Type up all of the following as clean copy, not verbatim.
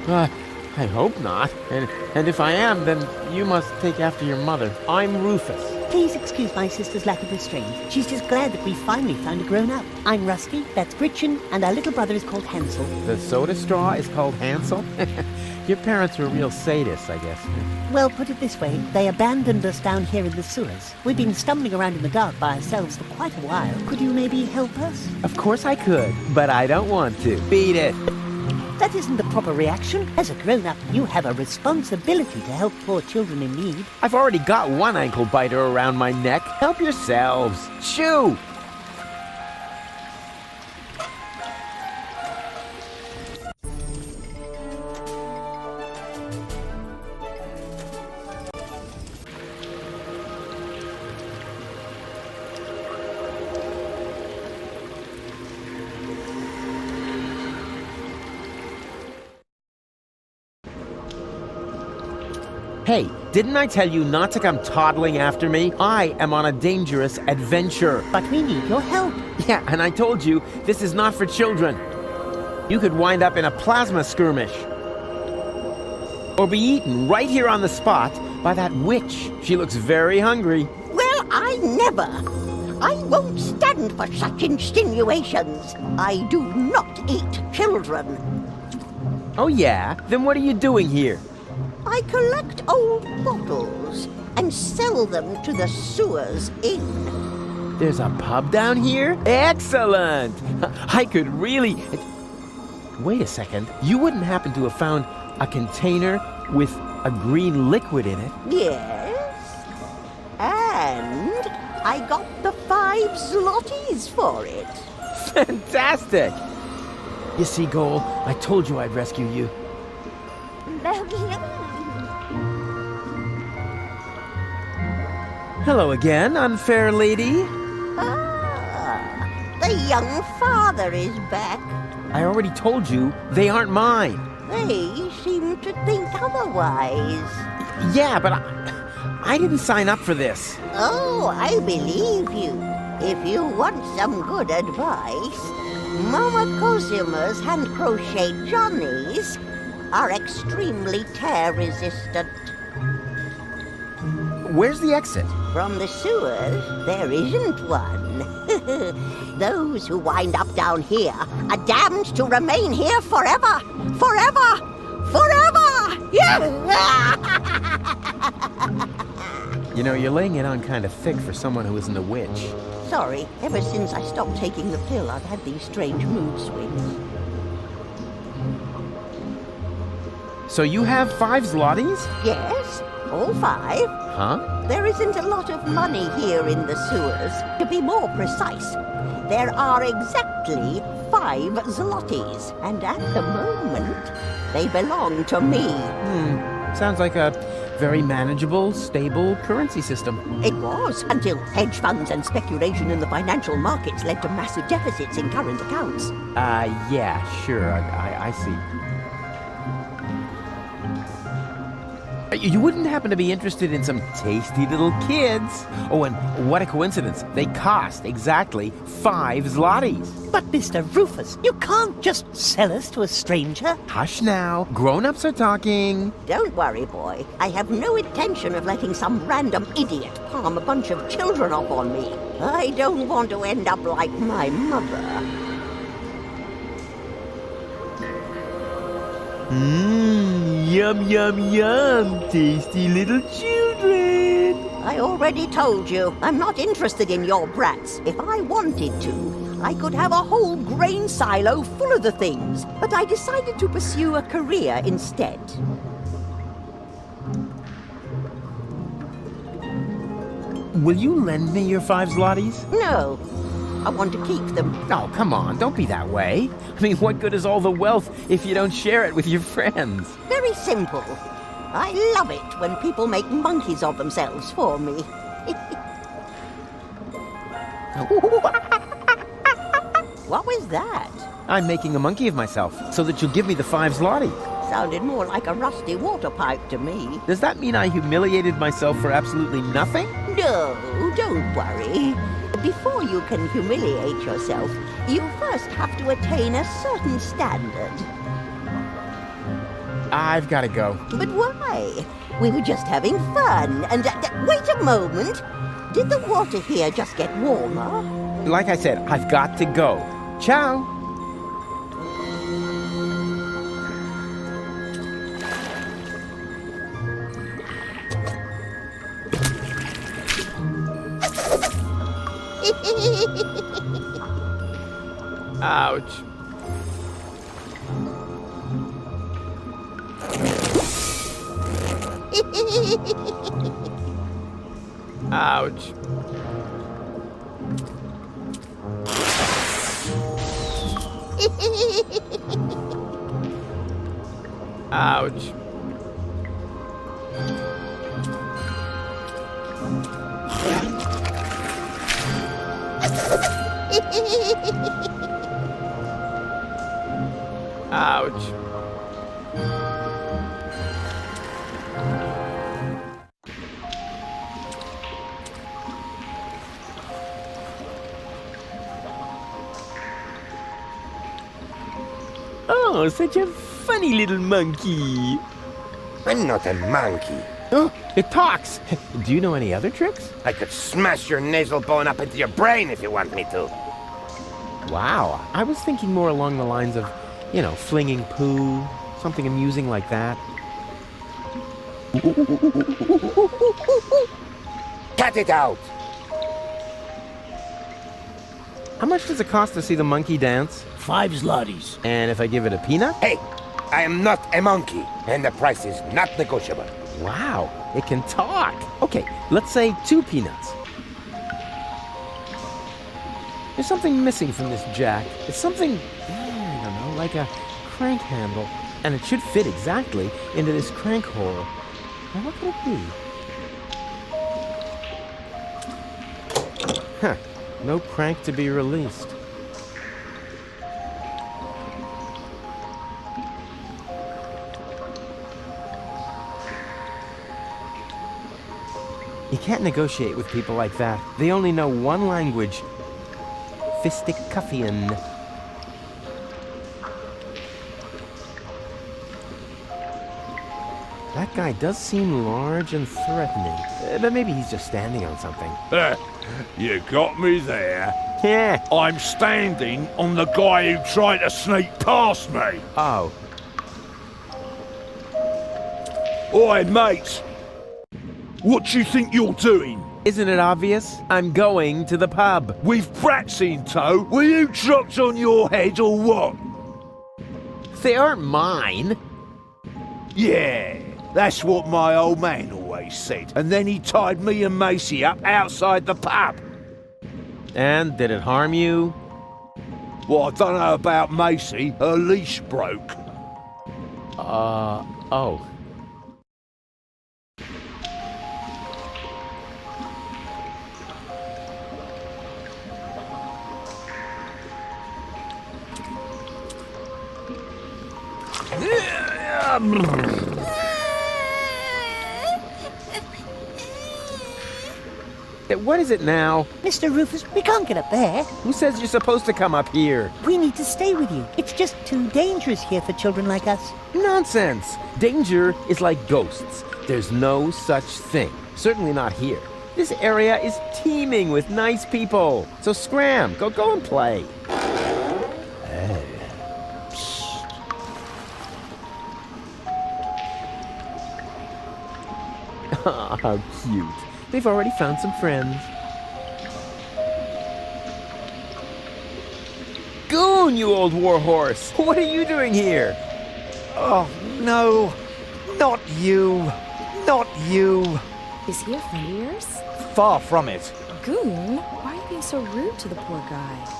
I hope not. And if I am, then you must take after your mother. I'm Rufus. Please excuse my sister's lack of restraint. She's just glad that we finally found a grown-up. I'm Rusty, that's Gretchen, and our little brother is called Hansel. The soda straw is called Hansel? Your parents were real sadists, I guess. Well, put it this way, they abandoned us down here in the sewers. We've been stumbling around in the dark by ourselves for quite a while. Could you maybe help us? Of course I could, but I don't want to. Beat it. That isn't the proper reaction. As a grown-up, you have a responsibility to help poor children in need. I've already got one ankle biter around my neck. Help yourselves. Shoo! Hey, didn't I tell you not to come toddling after me? I am on a dangerous adventure. But we need your help. Yeah, and I told you, this is not for children. You could wind up in a plasma skirmish. Or be eaten right here on the spot by that witch. She looks very hungry. Well, I never. I won't stand for such insinuations. I do not eat children. Oh yeah? Then what are you doing here? I collect old bottles and sell them to the sewers inn. There's a pub down here? Excellent! I could really... Wait a second. You wouldn't happen to have found a container with a green liquid in it? Yes. And I got the 5 zlotys for it. Fantastic! You see, Goal, I told you I'd rescue you. Hello again, unfair lady. Ah, the young father is back. I already told you, they aren't mine. They seem to think otherwise. Yeah, but I didn't sign up for this. Oh, I believe you. If you want some good advice, Mama Cosima's hand-crocheted johnnies are extremely tear-resistant. Where's the exit? From the sewers, there isn't one. Those who wind up down here are damned to remain here forever! Forever! Forever! Yeah! You know, you're laying it on kind of thick for someone who isn't a witch. Sorry, ever since I stopped taking the pill, I've had these strange mood swings. So you have 5 zlotys? Yes, all 5. Huh? There isn't a lot of money here in the sewers. To be more precise, there are exactly 5 zlotys, and at the moment, they belong to me. Sounds like a very manageable, stable currency system. It was, until hedge funds and speculation in the financial markets led to massive deficits in current accounts. Yeah, sure, I see. You wouldn't happen to be interested in some tasty little kids? Oh, and what a coincidence. They cost exactly 5 zlotys. But Mr. Rufus, you can't just sell us to a stranger. Hush now. Grown-ups are talking. Don't worry, boy. I have no intention of letting some random idiot palm a bunch of children off on me. I don't want to end up like my mother. Yum, yum, yum. Tasty little children. I already told you, I'm not interested in your brats. If I wanted to, I could have a whole grain silo full of the things. But I decided to pursue a career instead. Will you lend me your 5 zlotys? No, I want to keep them. Oh, come on, don't be that way. I mean, what good is all the wealth if you don't share it with your friends? Very simple. I love it when people make monkeys of themselves for me. What was that? I'm making a monkey of myself so that you'll give me the 5 zlotys. Sounded more like a rusty water pipe to me. Does that mean I humiliated myself for absolutely nothing? No, don't worry. Before you can humiliate yourself, you first have to attain a certain standard. I've got to go. But why? We were just having fun. And wait a moment. Did the water here just get warmer? Like I said, I've got to go. Ciao. Ouch. Ouch. Ouch. Ouch. Oh, such a funny little monkey. I'm not a monkey. Oh, it talks. Do you know any other tricks? I could smash your nasal bone up into your brain if you want me to. Wow, I was thinking more along the lines of, flinging poo, something amusing like that. Cut it out! How much does it cost to see the monkey dance? 5 zlotys. And if I give it a peanut? Hey, I am not a monkey, and the price is not negotiable. Wow, it can talk. Okay, let's say 2 peanuts. There's something missing from this jack. It's something, I don't know, like a crank handle. And it should fit exactly into this crank hole. Now, what could it be? Huh, no crank to be released. You can't negotiate with people like that. They only know one language. Fisticuffian. That guy does seem large and threatening. But maybe he's just standing on something. You got me there. Yeah. I'm standing on the guy who tried to sneak past me. Oh. Oi, mate. What do you think you're doing? Isn't it obvious? I'm going to the pub. With brats in tow? Were you dropped on your head or what? They aren't mine. Yeah, that's what my old man always said. And then he tied me and Macy up outside the pub. And did it harm you? Well, I don't know about Macy. Her leash broke. Oh. What is it now? Mr. Rufus, we can't get up there. Who says you're supposed to come up here? We need to stay with you. It's just too dangerous here for children like us. Nonsense! Danger is like ghosts. There's no such thing. Certainly not here. This area is teeming with nice people. So scram, go and play. Oh, how cute. They've already found some friends. Goon, you old warhorse! What are you doing here? Oh, no. Not you. Not you. Is he a friend of yours? Far from it. Goon? Why are you being so rude to the poor guy?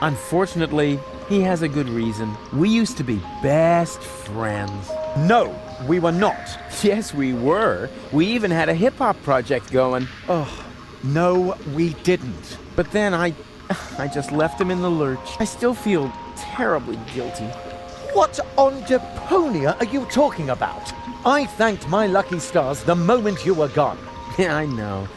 Unfortunately, he has a good reason. We used to be best friends. No, we were not. Yes, we were. We even had a hip-hop project going. Oh, no, we didn't. But then I just left him in the lurch. I still feel terribly guilty. What on Deponia are you talking about? I thanked my lucky stars the moment you were gone. Yeah, I know.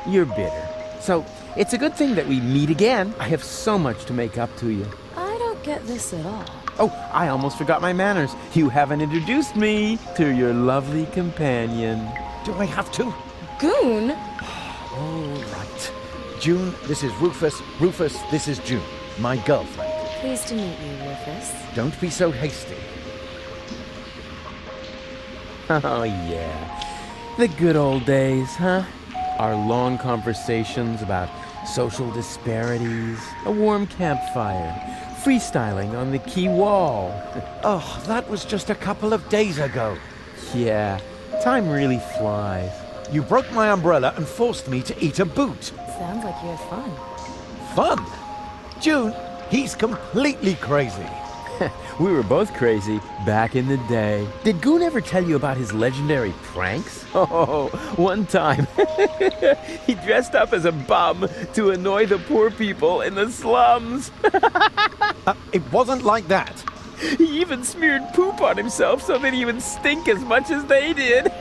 You're bitter. So, it's a good thing that we meet again. I have so much to make up to you. I don't get this at all. Oh, I almost forgot my manners. You haven't introduced me to your lovely companion. Do I have to? Goon? All right. June, this is Rufus. Rufus, this is June, my girlfriend. Pleased to meet you, Rufus. Don't be so hasty. Oh, yeah. The good old days, huh? Our long conversations about social disparities, a warm campfire, freestyling on the quay wall. Oh, that was just a couple of days ago. Yeah, time really flies. You broke my umbrella and forced me to eat a boot. Sounds like you had fun. Fun? June, he's completely crazy. We were both crazy back in the day. Did Goon ever tell you about his legendary pranks? Oh, one time he dressed up as a bum to annoy the poor people in the slums. It wasn't like that. He even smeared poop on himself so that he would stink as much as they did.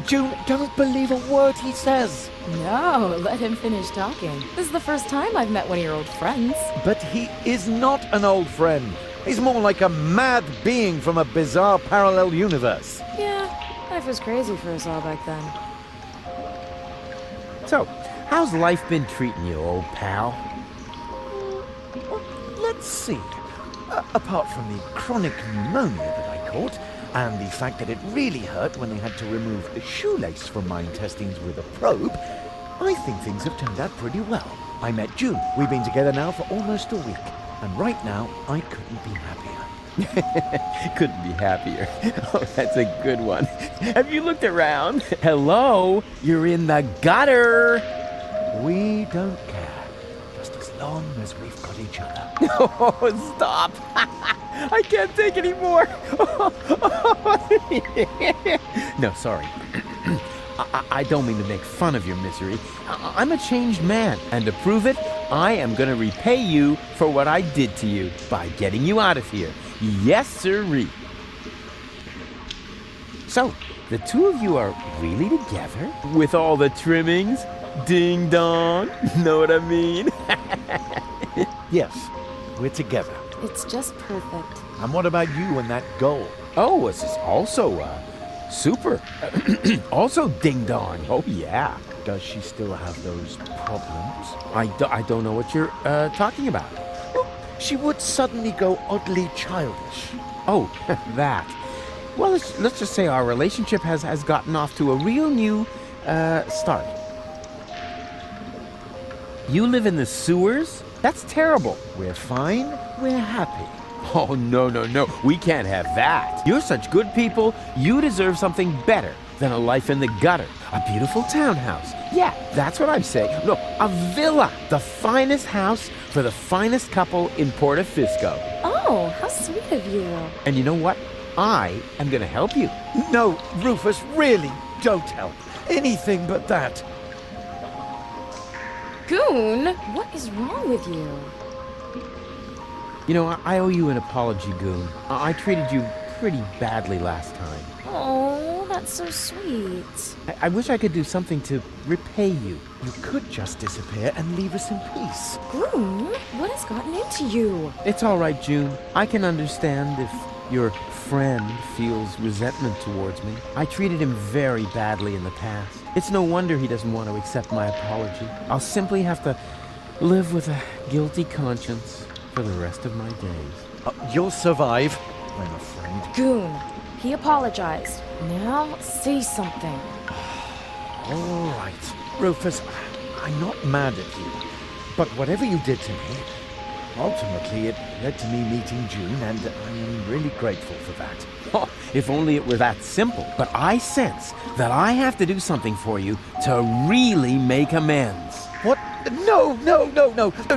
June, don't believe a word he says. No, let him finish talking. This is the first time I've met one of your old friends. But he is not an old friend. He's more like a mad being from a bizarre parallel universe. Yeah, life was crazy for us all back then. So, how's life been treating you, old pal? Well, let's see. Apart from the chronic pneumonia that I caught, and the fact that it really hurt when they had to remove a shoelace from my intestines with a probe, I think things have turned out pretty well. I met June. We've been together now for almost a week. And right now, I couldn't be happier. Couldn't be happier. Oh, that's a good one. Have you looked around? Hello? You're in the gutter. We don't care. Just as long as we've got each other. Oh, stop. I can't take any more. No, sorry. I don't mean to make fun of your misery. I'm a changed man, and to prove it, I am going to repay you for what I did to you by getting you out of here. Yes, sirree. So, the two of you are really together? With all the trimmings? Ding dong. Know what I mean? Yes, we're together. It's just perfect. And what about you and that goal? Oh, this is also, super. Also ding dong. Oh, yeah. Does she still have those problems? I don't know what you're, talking about. She would suddenly go oddly childish. Oh, that. Well, let's just say our relationship has gotten off to a real new, start. You live in the sewers? That's terrible. We're fine, we're happy. Oh, no. We can't have that. You're such good people, you deserve something better than a life in the gutter. A beautiful townhouse. Yeah, that's what I'm saying. No, a villa. The finest house for the finest couple in Portofisco. Oh, how sweet of you. And you know what? I am going to help you. No, Rufus, really, don't help. Anything but that. Goon, what is wrong with you? You know, I owe you an apology, Goon. I treated you pretty badly last time. Oh, that's so sweet. I wish I could do something to repay you. You could just disappear and leave us in peace. Goon, what has gotten into you? It's all right, June. I can understand if your friend feels resentment towards me. I treated him very badly in the past. It's no wonder he doesn't want to accept my apology. I'll simply have to live with a guilty conscience for the rest of my days. You'll survive, I'm afraid. Goon, he apologized. Now say something. All right. Rufus, I'm not mad at you. But whatever you did to me, ultimately it led to me meeting June, and I am really grateful for that. Oh, if only it were that simple. But I sense that I have to do something for you to really make amends. What? No,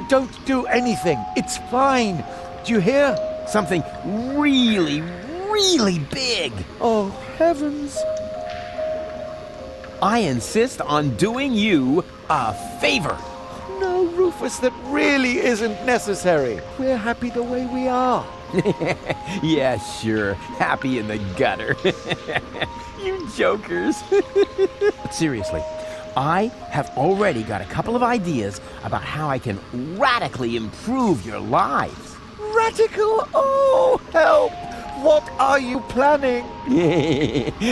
don't do anything. It's fine. Do you hear? Something really, really big. Oh, heavens. I insist on doing you a favor. No, Rufus, that really isn't necessary. We're happy the way we are. Yeah, sure. Happy in the gutter. You jokers. But seriously, I have already got a couple of ideas about how I can radically improve your lives. Radical? Oh, help! What are you planning?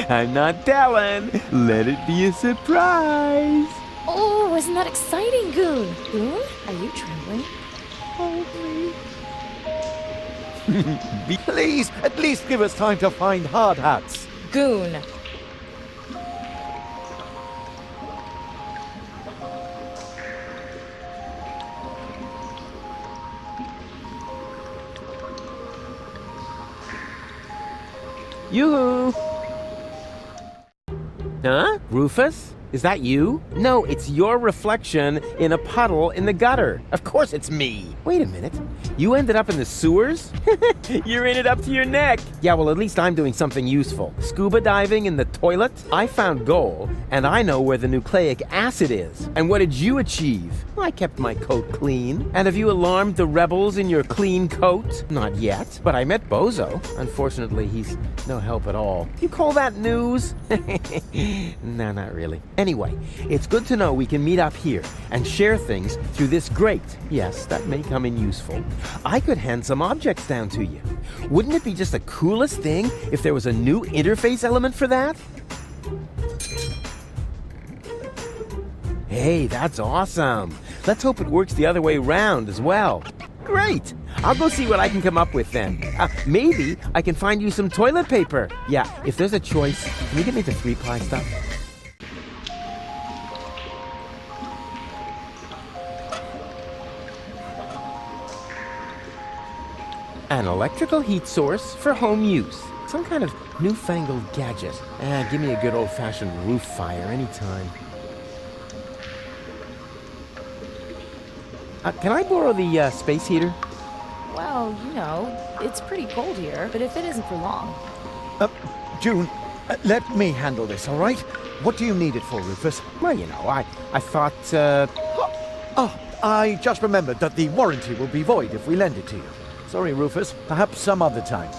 I'm not telling. Let it be a surprise. Oh, isn't that exciting, Goon? Goon, are you trembling? Please, at least give us time to find hard hats. Goon. Yoo-hoo! Huh? Rufus? Is that you? No, it's your reflection in a puddle in the gutter. Of course it's me. Wait a minute. You ended up in the sewers? You're in it up to your neck. Yeah, well, at least I'm doing something useful. Scuba diving in the toilet? I found gold, and I know where the nucleic acid is. And what did you achieve? I kept my coat clean. And have you alarmed the rebels in your clean coat? Not yet, but I met Bozo. Unfortunately, he's no help at all. You call that news? No, not really. Anyway, it's good to know we can meet up here and share things through this grate. Yes, that may come in useful. I could hand some objects down to you. Wouldn't it be just the coolest thing if there was a new interface element for that? Hey, that's awesome. Let's hope it works the other way around as well. Great. I'll go see what I can come up with then. Maybe I can find you some toilet paper. Yeah, if there's a choice, can you get me the 3-ply stuff? An electrical heat source for home use. Some kind of newfangled gadget. Give me a good old-fashioned roof fire anytime. Can I borrow the space heater? Well, you know, it's pretty cold here, but if it isn't for long. June, let me handle this, all right? What do you need it for, Rufus? Well, you know, I thought, Oh, I just remembered that the warranty will be void if we lend it to you. Sorry, Rufus. Perhaps some other time.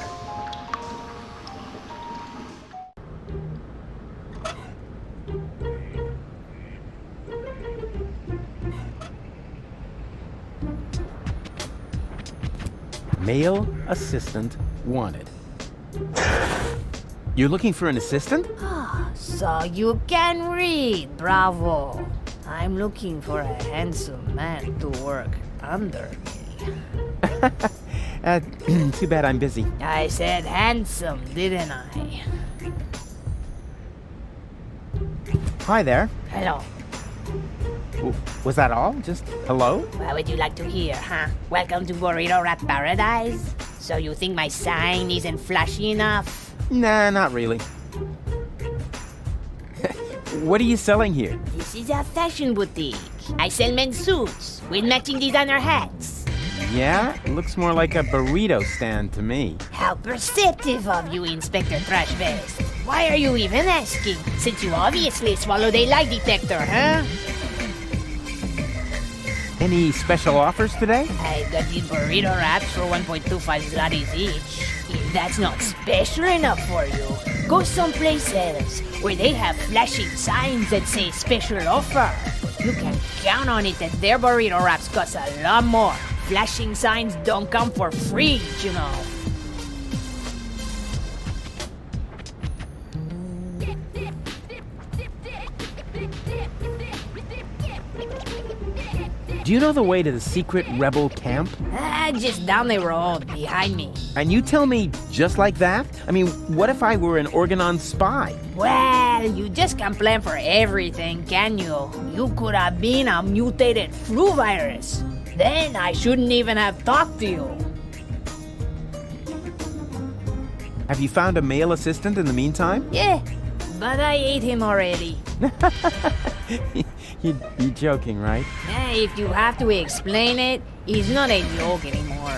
Male assistant wanted. You're looking for an assistant? So you can read, bravo. I'm looking for a handsome man to work under me. Too bad I'm busy. I said handsome, didn't I? Hi there. Hello. Was that all? Just hello? What would you like to hear, huh? Welcome to Burrito Rat Paradise? So you think my sign isn't flashy enough? Nah, not really. What are you selling here? This is a fashion boutique. I sell men's suits with matching designer hats. Yeah, it looks more like a burrito stand to me. How perceptive of you, Inspector Trash Vest. Why are you even asking? Since you obviously swallowed a lie detector, huh? Any special offers today? I got these burrito wraps for 1.25 zlotys each. If that's not special enough for you, go someplace else where they have flashing signs that say special offer. You can count on it that their burrito wraps cost a lot more. Flashing signs don't come for free, you know. Do you know the way to the secret rebel camp? Just down the road, behind me. And you tell me just like that? I mean, what if I were an Organon spy? Well, you just can't plan for everything, can you? You could have been a mutated flu virus. Then I shouldn't even have talked to you. Have you found a male assistant in the meantime? Yeah, but I ate him already. You're joking, right? If you have to explain it, he's not a joke anymore.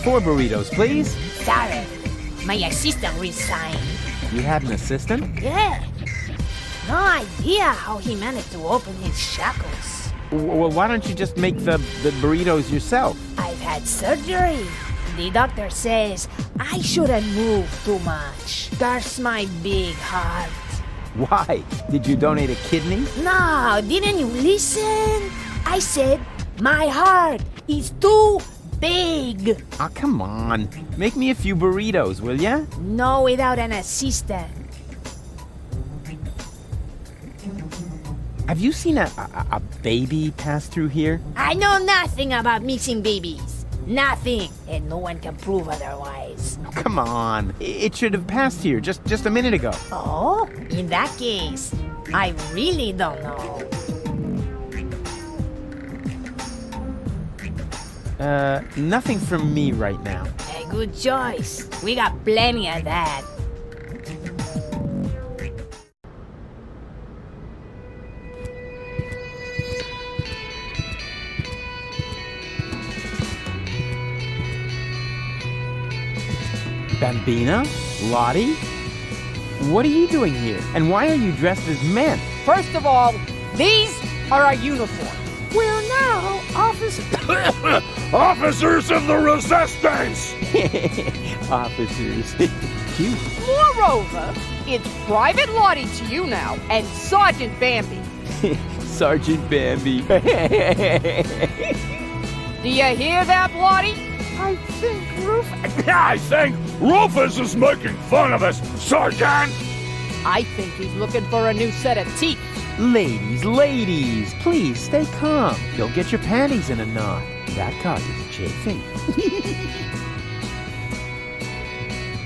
4 burritos, please. Sorry, my assistant resigned. You had an assistant? Yeah. No idea how he managed to open his shackles. Well, why don't you just make the burritos yourself? I've had surgery. The doctor says I shouldn't move too much. That's my big heart. Why? Did you donate a kidney? No, didn't you listen? I said my heart is too big. Oh, come on. Make me a few burritos, will ya? No, without an assistant. Have you seen a baby pass through here? I know nothing about missing babies. Nothing. And no one can prove otherwise. Oh, come on. It should have passed here just a minute ago. Oh, in that case, I really don't know. Nothing from me right now. A good choice. We got plenty of that. Bambina? Lottie? What are you doing here? And why are you dressed as men? First of all, these are our uniforms. We're now officers. Officers of the Resistance! Officers. Cute. Moreover, it's Private Lottie to you now, and Sergeant Bambi. Sergeant Bambi. Do you hear that, Lottie? I think Rufus is making fun of us, Sergeant! I think he's looking for a new set of teeth. Ladies, please stay calm. You'll get your panties in a knot. That causes chafing.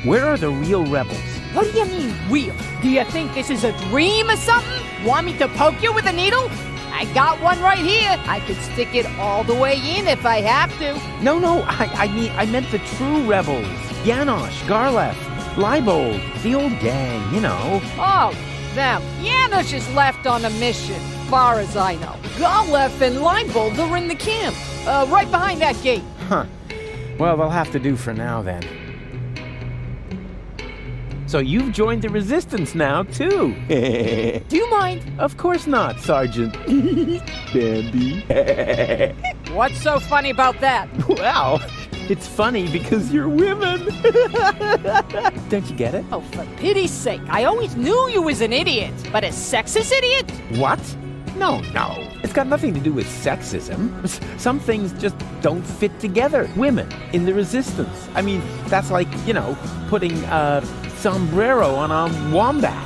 Where are the real rebels? What do you mean, real? Do you think this is a dream or something? Want me to poke you with a needle? I got one right here. I could stick it all the way in if I have to. No, I meant the true rebels. Janosch, Garlef, Leibold, the old gang, you know. Oh, them. Janosch is left on a mission, far as I know. Garlef and Leibold are in the camp, right behind that gate. Huh. Well, they'll have to do for now, then. So you've joined the Resistance now, too. Do you mind? Of course not, Sergeant. Bambi. What's so funny about that? Well, it's funny because you're women. Don't you get it? Oh, for pity's sake, I always knew you was an idiot. But a sexist idiot? What? No. It's got nothing to do with sexism. Some things just don't fit together. Women in the Resistance. I mean, that's like, putting sombrero on a wombat.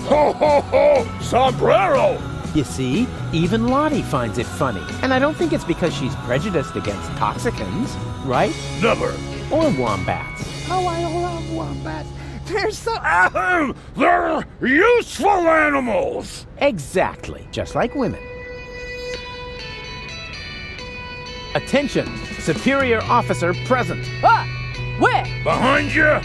Ho, ho, ho! Sombrero! You see, even Lottie finds it funny. And I don't think it's because she's prejudiced against toxicants, right? Never. Or wombats. Oh, I love wombats. They're so... They're useful animals! Exactly, just like women. Attention, superior officer present. Ah! Where? Behind you!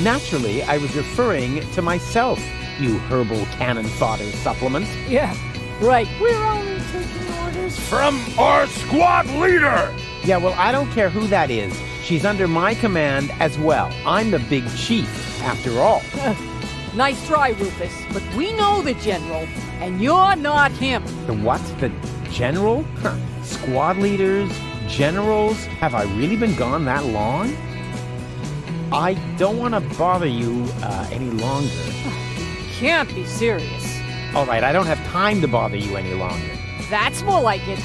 Naturally, I was referring to myself, you herbal cannon fodder supplement. Yeah, right. We're only taking orders From our squad leader! Yeah, well, I don't care who that is. She's under my command as well. I'm the big chief, after all. Nice try, Rufus. But we know the general, and you're not him. The what? The general? Squad leaders? Generals? Have I really been gone that long? I don't want to bother you any longer. Can't be serious. All right, I don't have time to bother you any longer. That's more like it.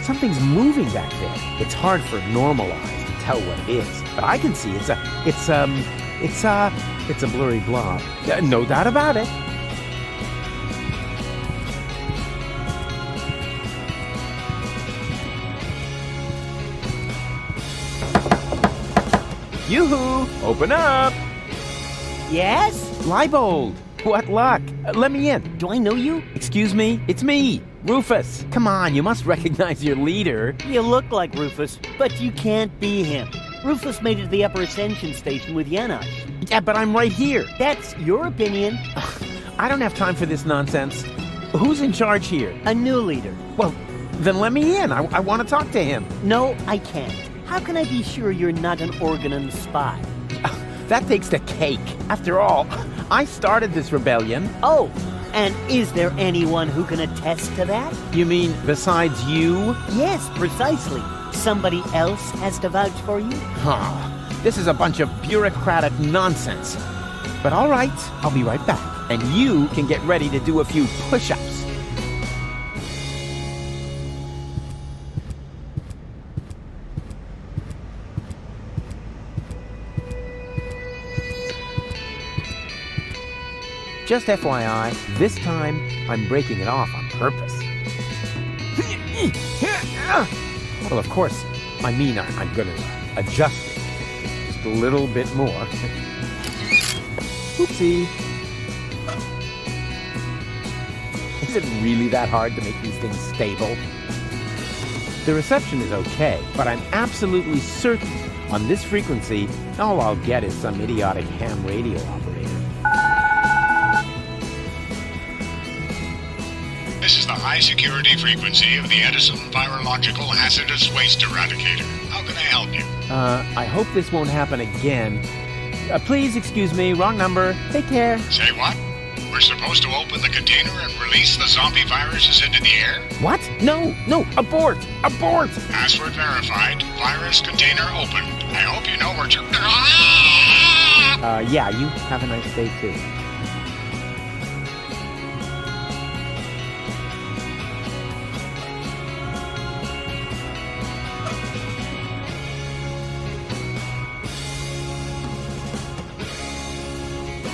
Something's moving back there. It's hard for normal eyes to tell what it is, but I can see it's a blurry blob. No doubt about it. Yoo-hoo! Open up! Yes? Leibold! What luck? Let me in. Do I know you? Excuse me? It's me, Rufus. Come on, you must recognize your leader. You look like Rufus, but you can't be him. Rufus made it to the upper ascension station with Janosch. Yeah, but I'm right here. That's your opinion. I don't have time for this nonsense. Who's in charge here? A new leader. Well, then let me in. I want to talk to him. No, I can't. How can I be sure you're not an Organon spy? That takes the cake. After all, I started this rebellion. Oh, And is there anyone who can attest to that? You mean besides you? Yes, precisely. Somebody else has to vouch for you? Huh. This is a bunch of bureaucratic nonsense. But all right, I'll be right back. And you can get ready to do a few push-ups. Just FYI, this time I'm breaking it off on purpose. Well, of course, I mean I'm going to adjust it just a little bit more. Oopsie. Is it really that hard to make these things stable? The reception is okay, but I'm absolutely certain on this frequency, all I'll get is some idiotic ham radio operator. This is the high-security frequency of the Edison Virological Hazardous Waste Eradicator. How can I help you? I hope this won't happen again. Please excuse me, wrong number. Take care. Say what? We're supposed to open the container and release the zombie viruses into the air? What? No, abort! Abort! Password verified. Virus container opened. I hope you know where to... Yeah, you have a nice day too.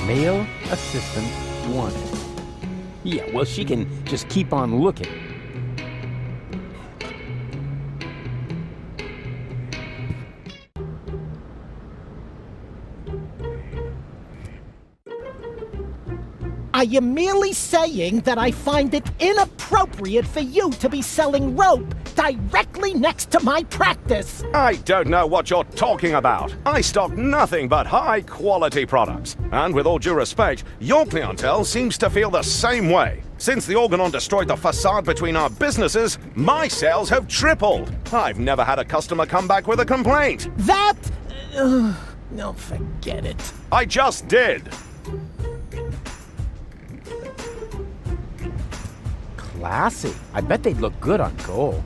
Male assistant wanted. Yeah, well, she can just keep on looking. Are you merely saying that I find it inappropriate for you to be selling rope directly next to my practice? I don't know what you're talking about. I stock nothing but high-quality products. And with all due respect, your clientele seems to feel the same way. Since the Organon destroyed the facade between our businesses, my sales have tripled. I've never had a customer come back with a complaint. That... no, forget it. I just did. Classy. I bet they'd look good on gold.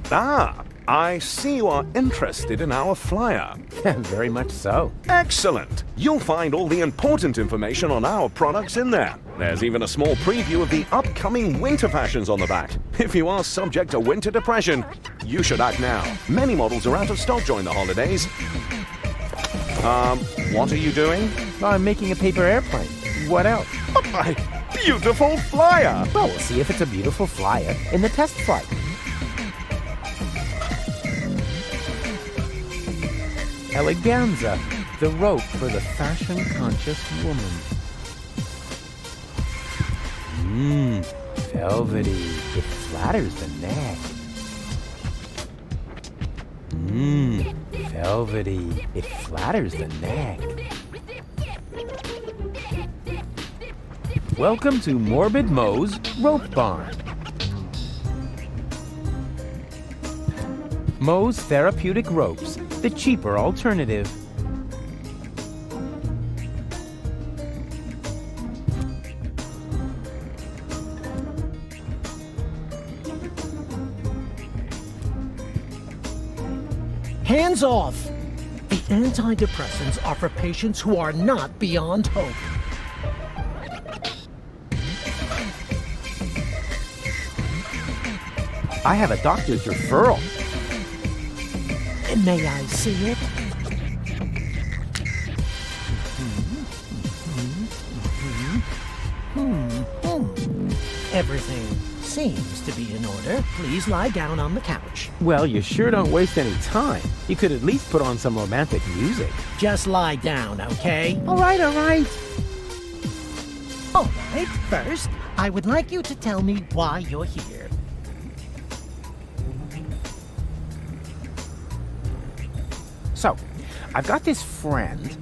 Ah, I see you are interested in our flyer. Very much so. Excellent. You'll find all the important information on our products in there. There's even a small preview of the upcoming winter fashions on the back. If you are subject to winter depression, you should act now. Many models are out of stock during the holidays. What are you doing? I'm making a paper airplane. What else? My beautiful flyer! Well, we'll see if it's a beautiful flyer in the test flight. Eleganza, the rope for the fashion-conscious woman. Velvety. It flatters the neck. Velvety. It flatters the neck. Welcome to Morbid Mo's Rope Barn. Mo's Therapeutic Ropes, the cheaper alternative. Hands off! The antidepressants are for patients who are not beyond hope. I have a doctor's referral. May I see it? Everything seems to be in order. Please lie down on the couch. Well, you sure don't waste any time. You could at least put on some romantic music. Just lie down, okay? All right, all right. All right, first, I would like you to tell me why you're here. So, I've got this friend.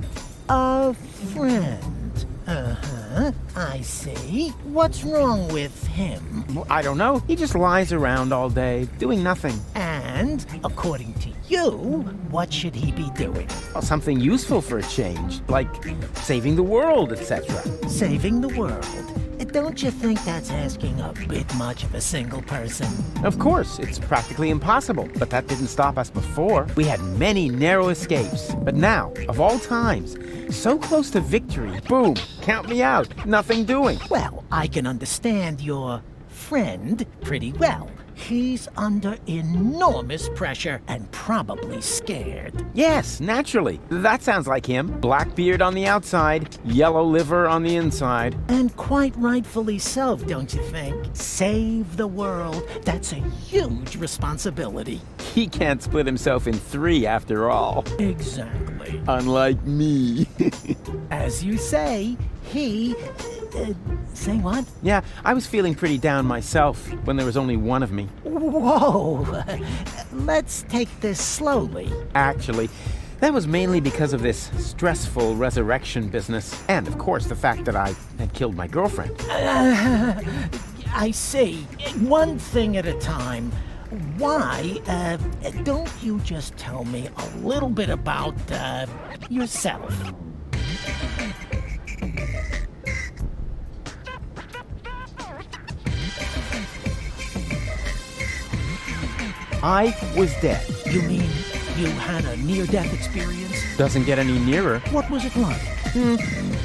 A friend. Uh-huh, I see. What's wrong with him? Well, I don't know. He just lies around all day, doing nothing. And, according to you, what should he be doing? Well, something useful for a change, like saving the world, etc. Saving the world. Don't you think that's asking a bit much of a single person? Of course, it's practically impossible, but that didn't stop us before. We had many narrow escapes, but now, of all times, so close to victory, boom, count me out, nothing doing. Well, I can understand your friend pretty well. He's under enormous pressure and probably scared. Yes, naturally. That sounds like him. Black beard on the outside, yellow liver on the inside. And quite rightfully so, don't you think? Save the world. That's a huge responsibility. He can't split himself in three after all. Exactly. Unlike me. As you say, he... say what? Yeah, I was feeling pretty down myself when there was only one of me. Whoa! Let's take this slowly. Actually, that was mainly because of this stressful resurrection business. And, of course, the fact that I had killed my girlfriend. I see. One thing at a time. Why, don't you just tell me a little bit about, yourself? I was dead. You mean you had a near-death experience? Doesn't get any nearer. What was it like?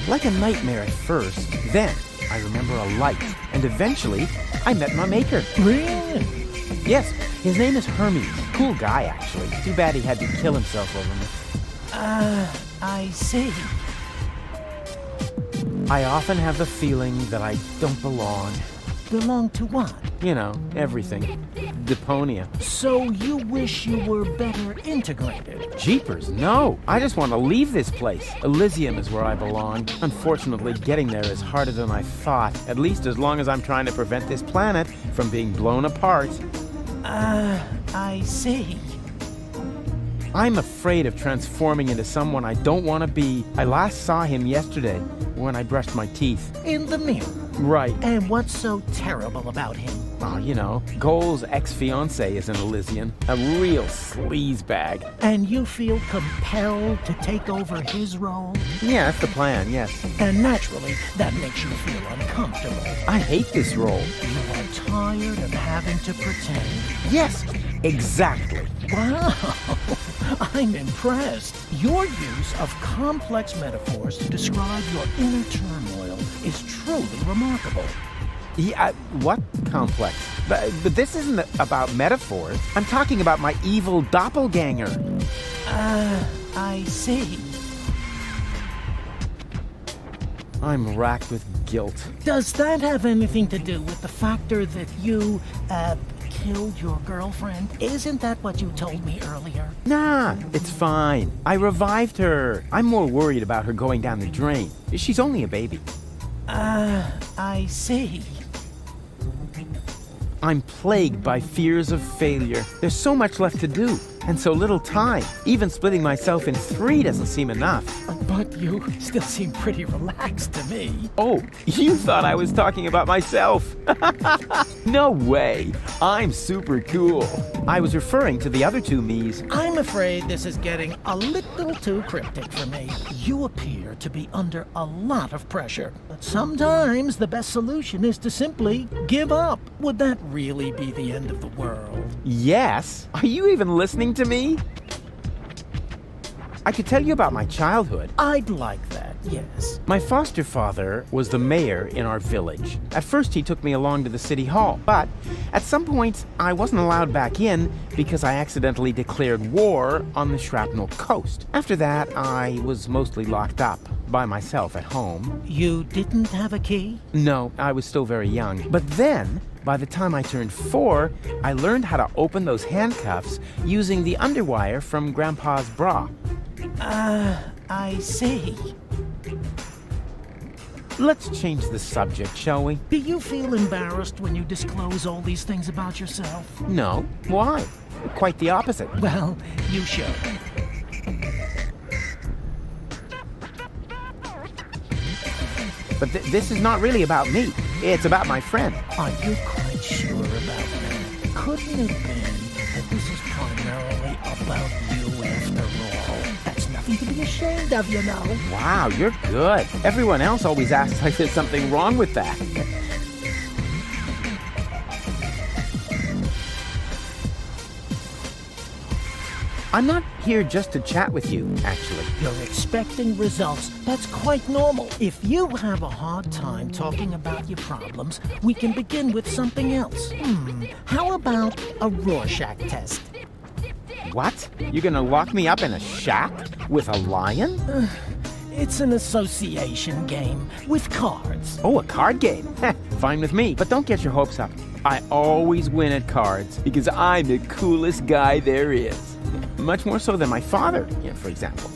Like a nightmare at first. Then, I remember a light. And eventually, I met my maker. Really? Yes, his name is Hermes. Cool guy, actually. Too bad he had to kill himself over me. I see. I often have the feeling that I don't belong. Belong to what? You know, everything. Deponia. So you wish you were better integrated? Jeepers, no. I just want to leave this place. Elysium is where I belong. Unfortunately, getting there is harder than I thought. At least as long as I'm trying to prevent this planet from being blown apart. I see. I'm afraid of transforming into someone I don't want to be. I last saw him yesterday when I brushed my teeth. In the mirror? Right. And what's so terrible about him? Oh, you know, Goal's ex-fiancée is an Elysian. A real sleazebag. And you feel compelled to take over his role? Yeah, that's the plan, yes. And naturally, that makes you feel uncomfortable. I hate this role. You are tired of having to pretend. Yes, exactly. Wow, I'm impressed. Your use of complex metaphors to describe your inner turmoil is truly remarkable. Yeah, what complex? But this isn't about metaphors. I'm talking about my evil doppelganger. I see. I'm racked with guilt. Does that have anything to do with the factor that you, killed your girlfriend? Isn't that what you told me earlier? Nah, it's fine. I revived her. I'm more worried about her going down the drain. She's only a baby. I see. I'm plagued by fears of failure. There's so much left to do, and so little time. Even splitting myself in three doesn't seem enough. But you still seem pretty relaxed to me. Oh, you thought I was talking about myself. No way. I'm super cool. I was referring to the other two me's. I'm afraid this is getting a little too cryptic for me. You appear to be under a lot of pressure. But sometimes the best solution is to simply give up. Would that really be the end of the world? Yes. Are you even listening to me? I could tell you about my childhood. I'd like that, yes. My foster father was the mayor in our village. At first he took me along to the city hall, but at some point I wasn't allowed back in because I accidentally declared war on the Shrapnel Coast. After that, I was mostly locked up by myself at home. You didn't have a key? No, I was still very young. But then, by the time I turned 4, I learned how to open those handcuffs using the underwire from Grandpa's bra. I see. Let's change the subject, shall we? Do you feel embarrassed when you disclose all these things about yourself? No. Why? Quite the opposite. Well, you should. But this is not really about me. It's about my friend. Are you quite sure about that? Couldn't it be that this is primarily about you after all? That's nothing to be ashamed of, you know. Wow, you're good. Everyone else always acts like there's something wrong with that. I'm not here just to chat with you, actually. You're expecting results. That's quite normal. If you have a hard time talking about your problems, we can begin with something else. How about a Rorschach test? What? You're gonna lock me up in a shack with a lion? It's an association game with cards. Oh, a card game? Fine with me, but don't get your hopes up. I always win at cards because I'm the coolest guy there is. Much more so than my father, for example.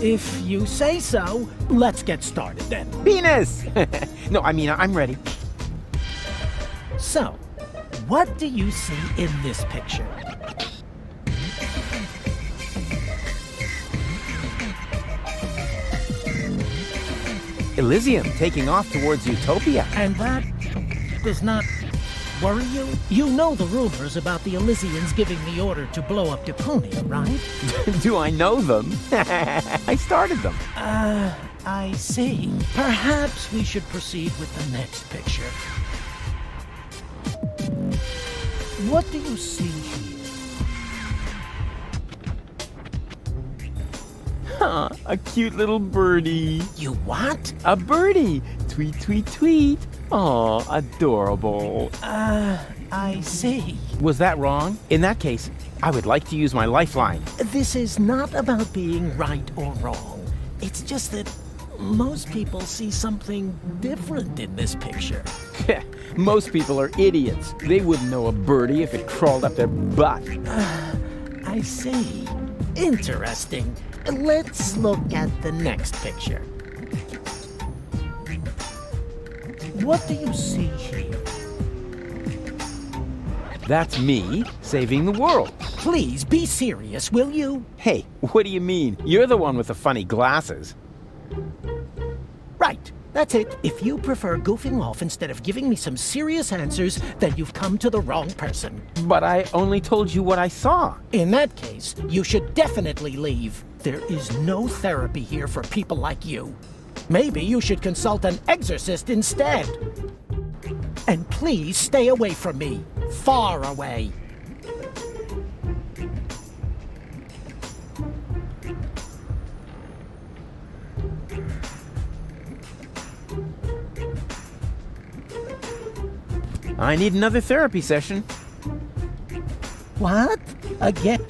If you say so, let's get started then. Penis! No, I mean, I'm ready. So, what do you see in this picture? Elysium taking off towards Utopia. And that does not worry you? You know the rumors about the Elysians giving the order to blow up Deponia, right? Do I know them? I started them. I see. Perhaps we should proceed with the next picture. What do you see here? Huh, a cute little birdie. You what? A birdie. Tweet, tweet, tweet. Aw, adorable. I see. Was that wrong? In that case, I would like to use my lifeline. This is not about being right or wrong. It's just that most people see something different in this picture. Most people are idiots. They wouldn't know a birdie if it crawled up their butt. I see. Interesting. Let's look at the next picture. What do you see here? That's me saving the world. Please be serious, will you? Hey, what do you mean? You're the one with the funny glasses. Right, that's it. If you prefer goofing off instead of giving me some serious answers, then you've come to the wrong person. But I only told you what I saw. In that case, you should definitely leave. There is no therapy here for people like you. Maybe you should consult an exorcist instead. And please stay away from me. Far away. I need another therapy session. What? Again?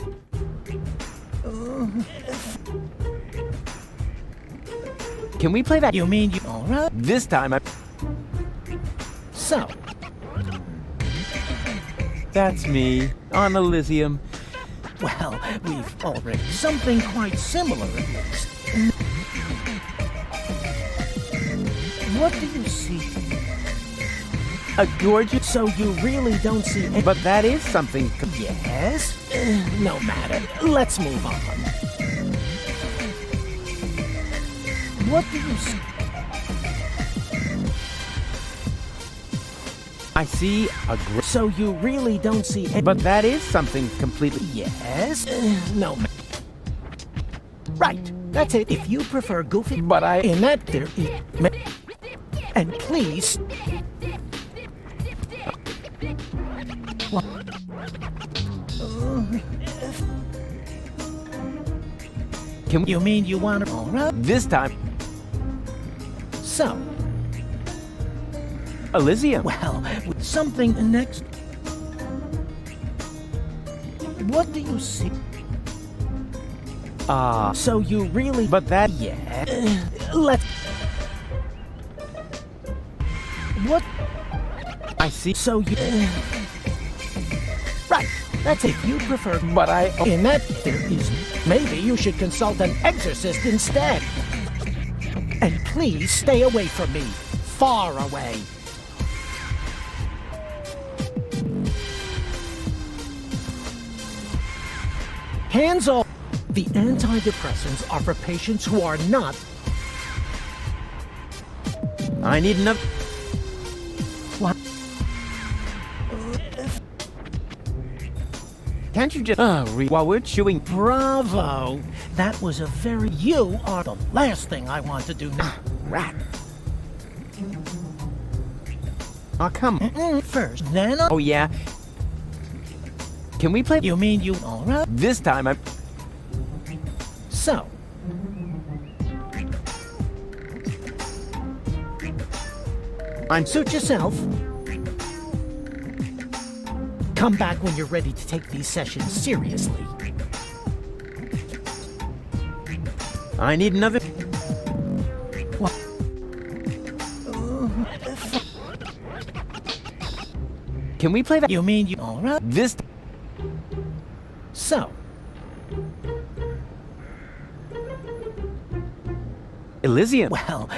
Can we play that? You mean you... All right. This time I... So... That's me, on Elysium. Well, we've already... Something quite similar, at least. What do you see? A gorgeous... So you really don't see... But that is something... Yes? No matter. Let's move on. What do you see? I see a So you really don't see... But that is something completely... Yes? No matter. Right. That's it. If you prefer goofy... But I... In that there is... And please... What? Can you mean you want to... All right. This time... So... Elysium. Well, something next... What do you see? So you really... But that... Yeah. Let's... What? I see... So you... Right. That's it. You prefer... But I... In that there is... Maybe you should consult an exorcist instead. And please stay away from me. Far away. Hands off. The antidepressants are for patients who are not... I need another... What? Can't you just... while we're chewing... Bravo! That was a very... You are the last thing I want to do now. Rat. Oh, come on. First, then... Oh, yeah? Can we play... You mean you... All right. This time I'm... So... Suit yourself. Come back when you're ready to take these sessions seriously. I need another... What? Can we play that... You mean you... All right. This... So... Elysium. Well,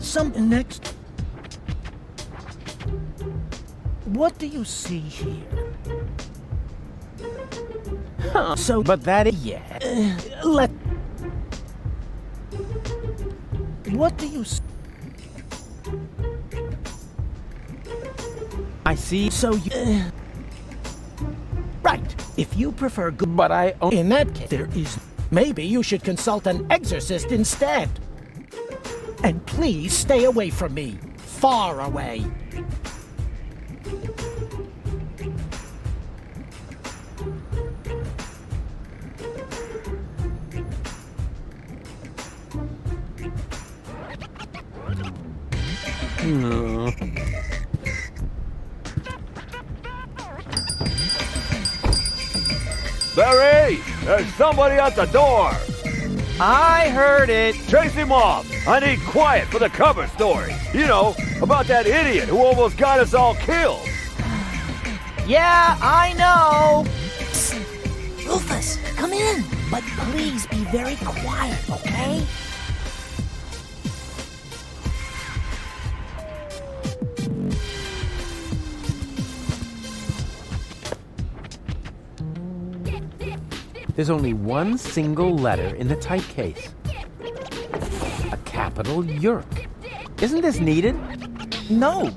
something next... What do you see here? Huh. So... But that is... Yeah. What do you see? I see. So you... Right. If you prefer good... But I... In that case, there is... Maybe you should consult an exorcist instead. And please stay away from me. Far away. No. Barry! There's somebody at the door! I heard it! Chase him off! I need quiet for the cover story. You know, about that idiot who almost got us all killed. Yeah, I know! Psst. Rufus, come in. But please be very quiet, okay? There's only one single letter in the typecase. A capital Yerk. Isn't this needed? No,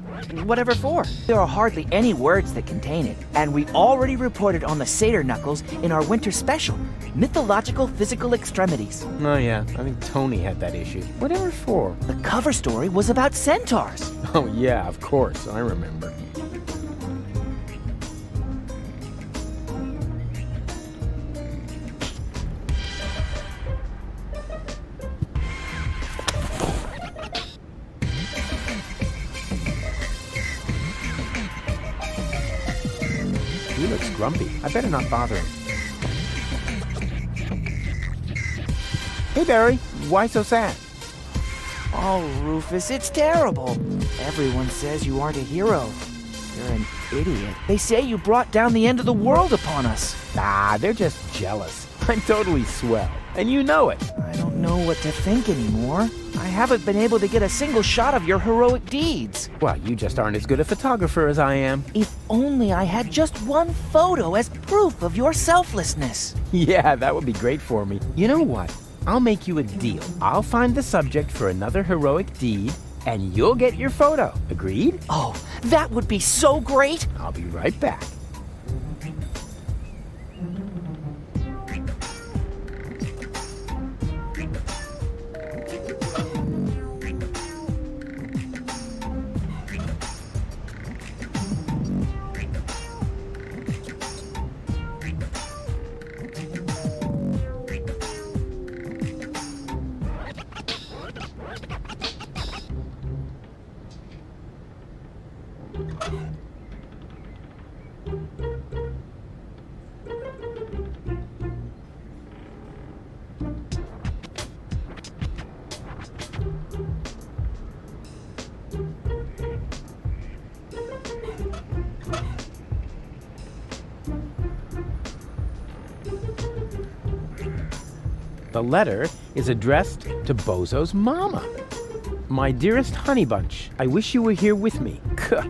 whatever for. There are hardly any words that contain it, and we already reported on the Satyr Knuckles in our winter special, Mythological Physical Extremities. Oh yeah, I think Tony had that issue. Whatever for? The cover story was about centaurs. Oh yeah, of course, I remember. He looks grumpy. I better not bother him. Hey, Barry. Why so sad? Oh, Rufus, it's terrible. Everyone says you aren't a hero. You're an idiot. They say you brought down the end of the world upon us. Ah, they're just jealous. I'm totally swell, and you know it. I don't know what to think anymore. I haven't been able to get a single shot of your heroic deeds. Well, you just aren't as good a photographer as I am. If only I had just one photo as proof of your selflessness. Yeah, that would be great for me. You know what? I'll make you a deal. I'll find the subject for another heroic deed, and you'll get your photo. Agreed? Oh, that would be so great! I'll be right back. The letter is addressed to Bozo's mama. My dearest honey bunch, I wish you were here with me.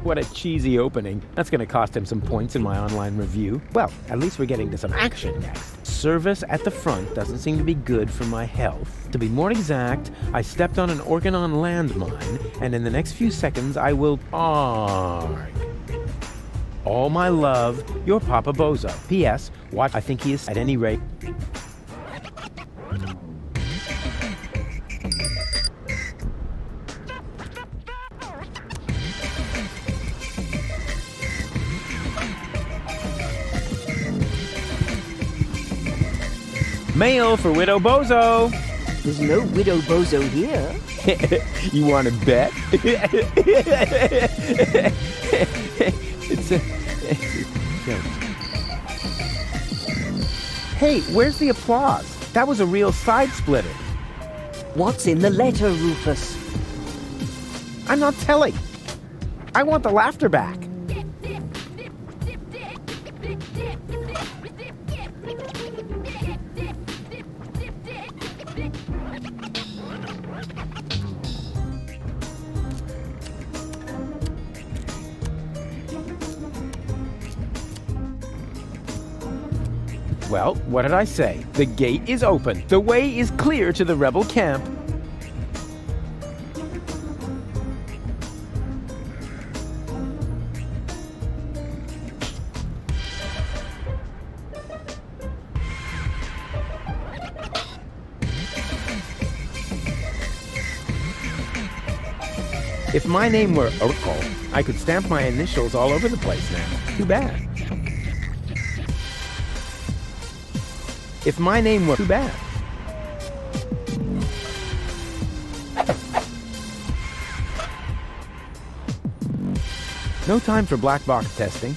What a cheesy opening. That's going to cost him some points in my online review. Well, at least we're getting to some action next. service at the front doesn't seem to be good for my health. To be more exact, I stepped on an Organon landmine, and in the next few seconds I will arg. All my love, your Papa Bozo. P.S. Watch, I think he is at any rate. Mail for Widow Bozo. There's no Widow Bozo here. You want to bet? It's a joke. Hey, where's the applause? That was a real side splitter. What's in the letter, Rufus? I'm not telling. I want the laughter back. Well, what did I say? The gate is open. The way is clear to the rebel camp. If my name were Urkel, I could stamp my initials all over the place now. Too bad. If my name were too bad. No time for black box testing.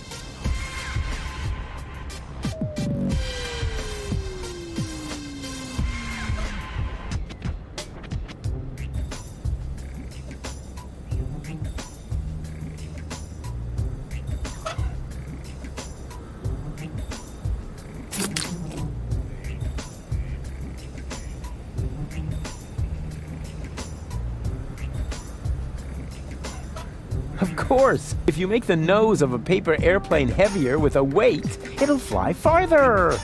Of course, if you make the nose of a paper airplane heavier with a weight, it'll fly farther.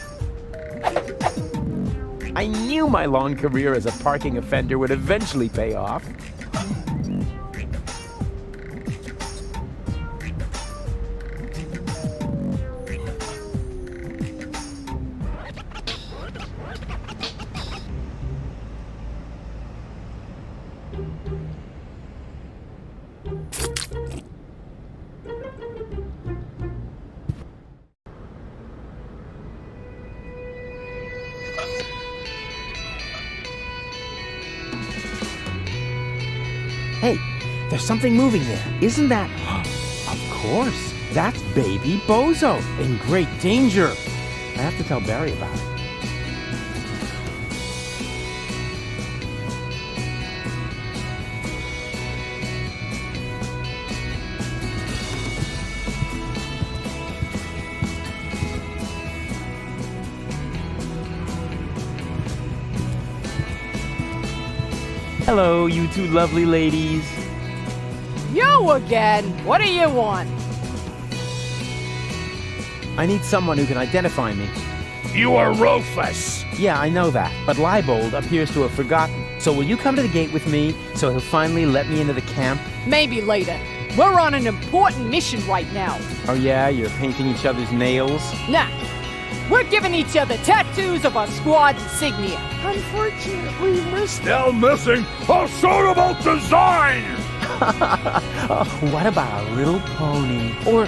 I knew my long career as a parking offender would eventually pay off. Hey, there's something moving there. Isn't that... Of course, that's baby Bozo in great danger. I have to tell Barry about it. Hello, you two lovely ladies. You again? What do you want? I need someone who can identify me. You are Rufus. Yeah, I know that, but Leibold appears to have forgotten. So will you come to the gate with me so he'll finally let me into the camp? Maybe later. We're on an important mission right now. Oh yeah, you're painting each other's nails? Nah. We're giving each other tattoos of our squad insignia. Unfortunately, we're still missing a suitable design. What about a little pony? Or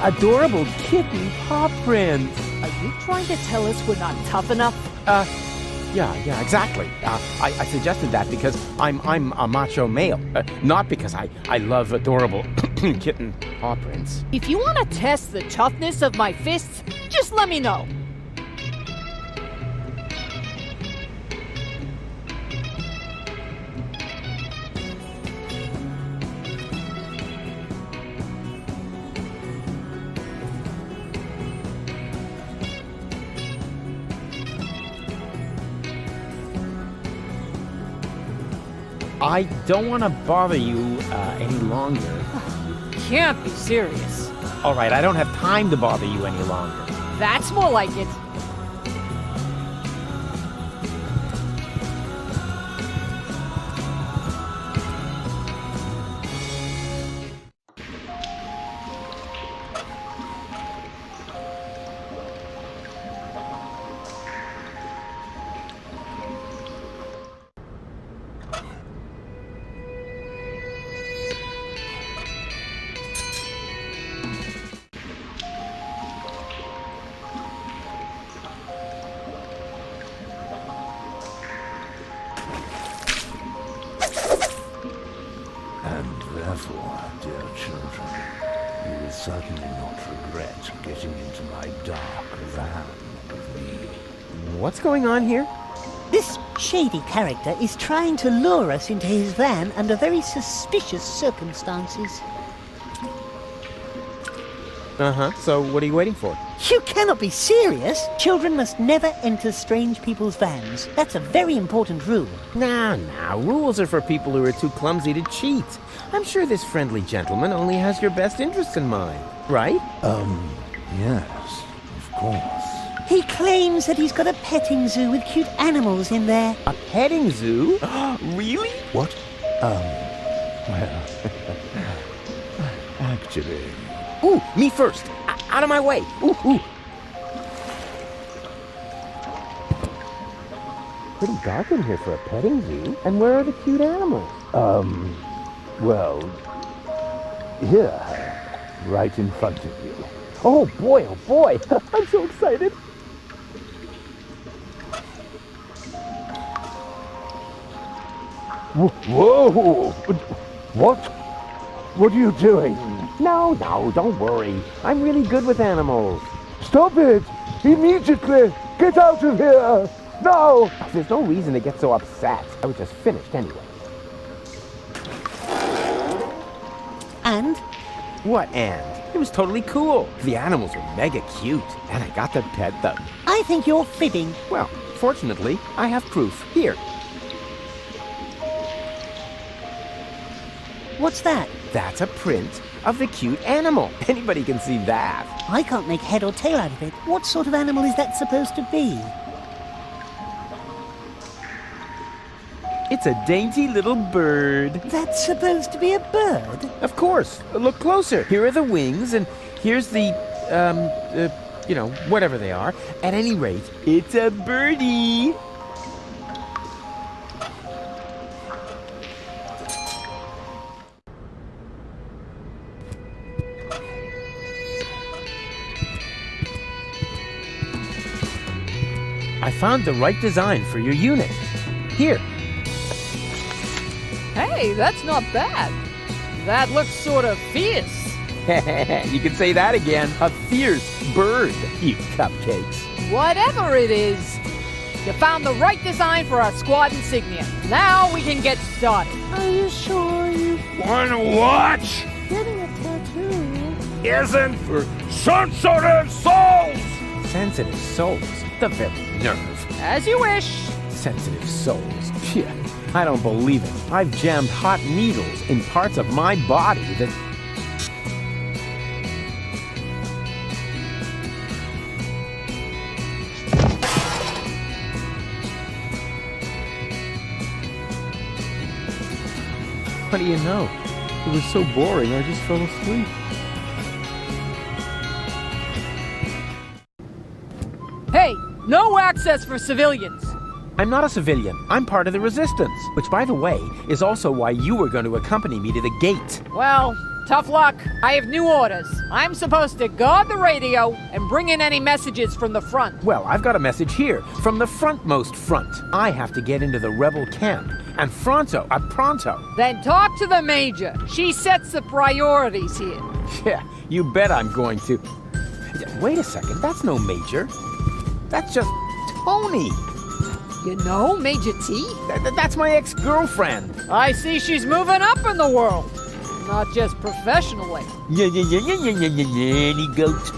adorable kitten paw prints? Are you trying to tell us we're not tough enough? Yeah, exactly. I suggested that because I'm a macho male, not because I love adorable kitten paw prints. If you want to test the toughness of my fists, just let me know. I don't want to bother you any longer. Can't be serious. All right, I don't have time to bother you any longer. That's more like it. careful, dear children. You will certainly not regret getting into my dark van with me. What's going on here? This shady character is trying to lure us into his van under very suspicious circumstances. Uh-huh. So what are you waiting for? You cannot be serious! Children must never enter strange people's vans. That's a very important rule. Nah. Rules are for people who are too clumsy to cheat. I'm sure this friendly gentleman only has your best interests in mind, right? Yes, of course. He claims that he's got a petting zoo with cute animals in there. A petting zoo? Really? What? Well, actually... Ooh, me first! Out of my way! Ooh. Pretty dark in here for a petting zoo. And where are the cute animals? Well, here, right in front of you. Oh boy! I'm so excited! Whoa! What? What are you doing? No, don't worry. I'm really good with animals. Stop it! Immediately! Get out of here! Now! There's no reason to get so upset. I was just finished anyway. And? What and? It was totally cool. The animals were mega cute, and I got to pet them. I think you're fibbing. Well, fortunately, I have proof. Here. What's that? That's a print of the cute animal. Anybody can see that. I can't make head or tail out of it. What sort of animal is that supposed to be? It's a dainty little bird. That's supposed to be a bird? Of course. Look closer. Here are the wings, and here's the, whatever they are. At any rate, it's a birdie. I found the right design for your unit. Here. Hey, that's not bad. That looks sort of fierce. You can say that again. A fierce bird, you cupcakes. Whatever it is, you found the right design for our squad insignia. Now we can get started. Are you sure you... Wanna watch? Getting a tattoo Isn't for sensitive souls! Sensitive souls? The very nerve. As you wish. Sensitive souls. Phew. I don't believe it. I've jammed hot needles in parts of my body that... What do you know? It was so boring, I just fell asleep. Hey, no access for civilians. I'm not a civilian. I'm part of the resistance. Which, by the way, is also why you were going to accompany me to the gate. Well, tough luck. I have new orders. I'm supposed to guard the radio and bring in any messages from the front. Well, I've got a message here, from the frontmost front. I have to get into the rebel camp. And pronto. Then talk to the Major. She sets the priorities here. Yeah, you bet I'm going to. Wait a second, that's no Major. That's just Tony. You know Major T? That's my ex-girlfriend. I see she's moving up in the world. Not just professionally. Yeah, any goat.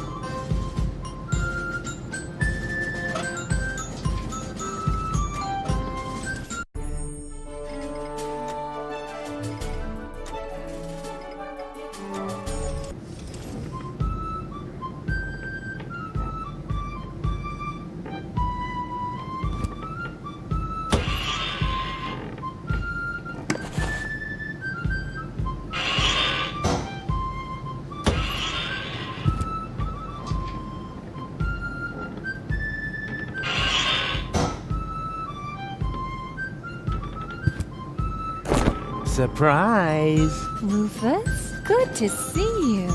Surprise! Rufus, good to see you.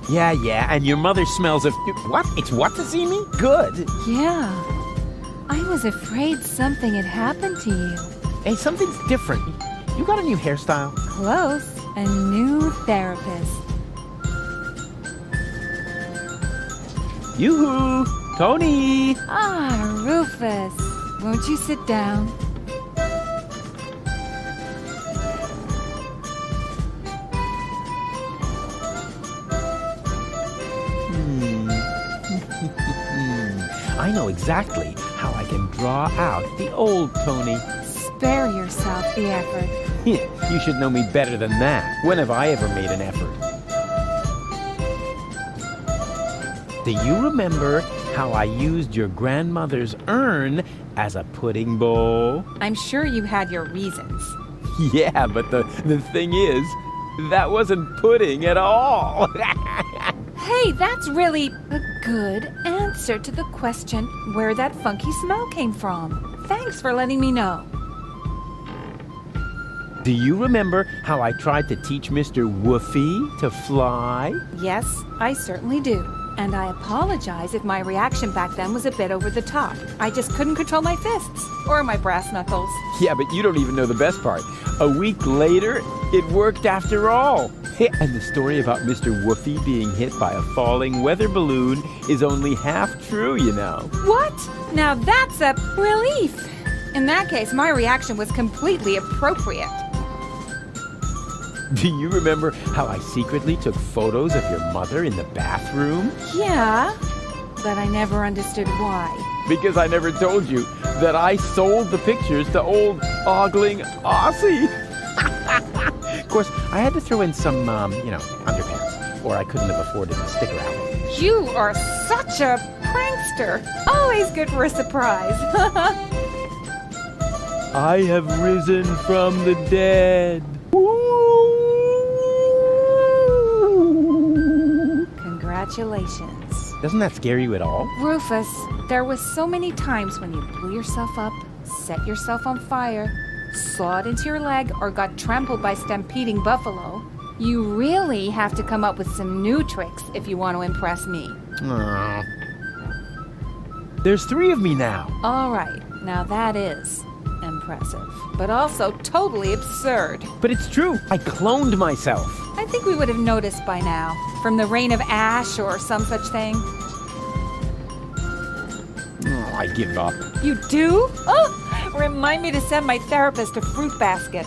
Yeah, and your mother smells of... What? It's what to see me? Good. Yeah. I was afraid something had happened to you. Hey, something's different. You got a new hairstyle? Close. A new therapist. Yoo-hoo! Tony! Ah, Rufus. Won't you sit down? I know exactly how I can draw out the old Tony. Spare yourself the effort. You should know me better than that. When have I ever made an effort? Do you remember how I used your grandmother's urn as a pudding bowl? I'm sure you had your reasons. Yeah, but the thing is, that wasn't pudding at all. Hey, that's really a good answer to the question where that funky smell came from. Thanks for letting me know. Do you remember how I tried to teach Mr. Woofy to fly? Yes, I certainly do. And I apologize if my reaction back then was a bit over the top. I just couldn't control my fists or my brass knuckles. Yeah, but you don't even know the best part. A week later, it worked after all. And the story about Mr. Woofy being hit by a falling weather balloon is only half true, you know. What? Now that's a relief. In that case, my reaction was completely appropriate. Do you remember how I secretly took photos of your mother in the bathroom? Yeah, but I never understood why. Because I never told you that I sold the pictures to old ogling Aussie. Of course, I had to throw in some, underpants, or I couldn't have afforded the sticker album. You are such a prankster. Always good for a surprise. I have risen from the dead. Congratulations. Doesn't that scare you at all? Rufus, there was so many times when you blew yourself up, set yourself on fire, sawed into your leg, or got trampled by stampeding buffalo. You really have to come up with some new tricks if you want to impress me. Aww. There's 3 of me now. All right, now that is impressive, but also totally absurd. But it's true. I cloned myself. I think we would have noticed by now, from the rain of ash or some such thing. Oh, I give up. You do? Oh, remind me to send my therapist a fruit basket.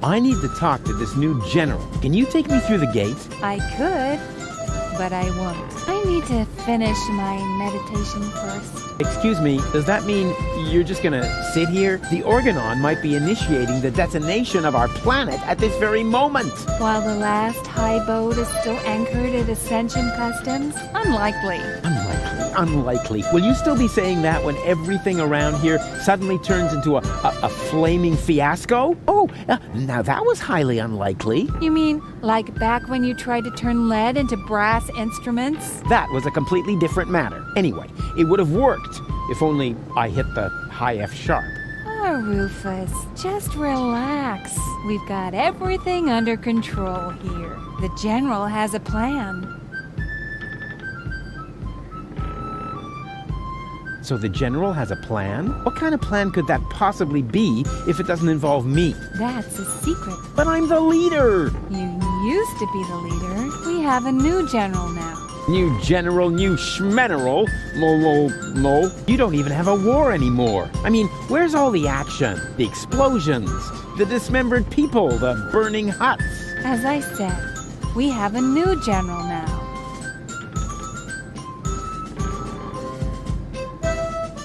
I need to talk to this new general. Can you take me through the gate? I could, but I won't. I need to finish my meditation first. Excuse me, does that mean you're just gonna sit here? The Organon might be initiating the detonation of our planet at this very moment. While the last high boat is still anchored at Ascension Customs? Unlikely. Unlikely. Will you still be saying that when everything around here suddenly turns into a flaming fiasco? Oh, now that was highly unlikely. You mean like back when you tried to turn lead into brass instruments? That was a completely different matter. Anyway, it would have worked if only I hit the high F sharp. Oh, Rufus, just relax. We've got everything under control here. The General has a plan. So the General has a plan? What kind of plan could that possibly be if it doesn't involve me? That's a secret. But I'm the leader! You used to be the leader. We have a new General now. New General, new Schmeneral. Mo. You don't even have a war anymore. I mean, where's all the action? The explosions? The dismembered people? The burning huts? As I said, we have a new General now.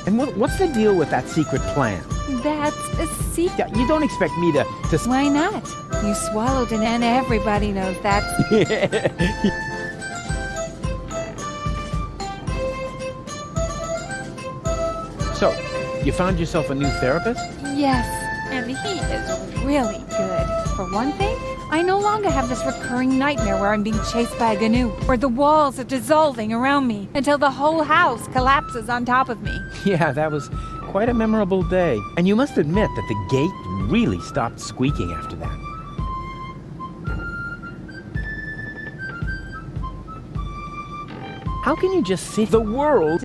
And what's the deal with that secret plan? That's a secret. Yeah, you don't expect me to... Why not? You swallowed it and everybody knows that. So, you found yourself a new therapist? Yes, and he is really good. For one thing, I no longer have this recurring nightmare where I'm being chased by a GNU, where the walls are dissolving around me until the whole house collapses on top of me. Yeah, that was quite a memorable day. And you must admit that the gate really stopped squeaking after that. How can you just see the world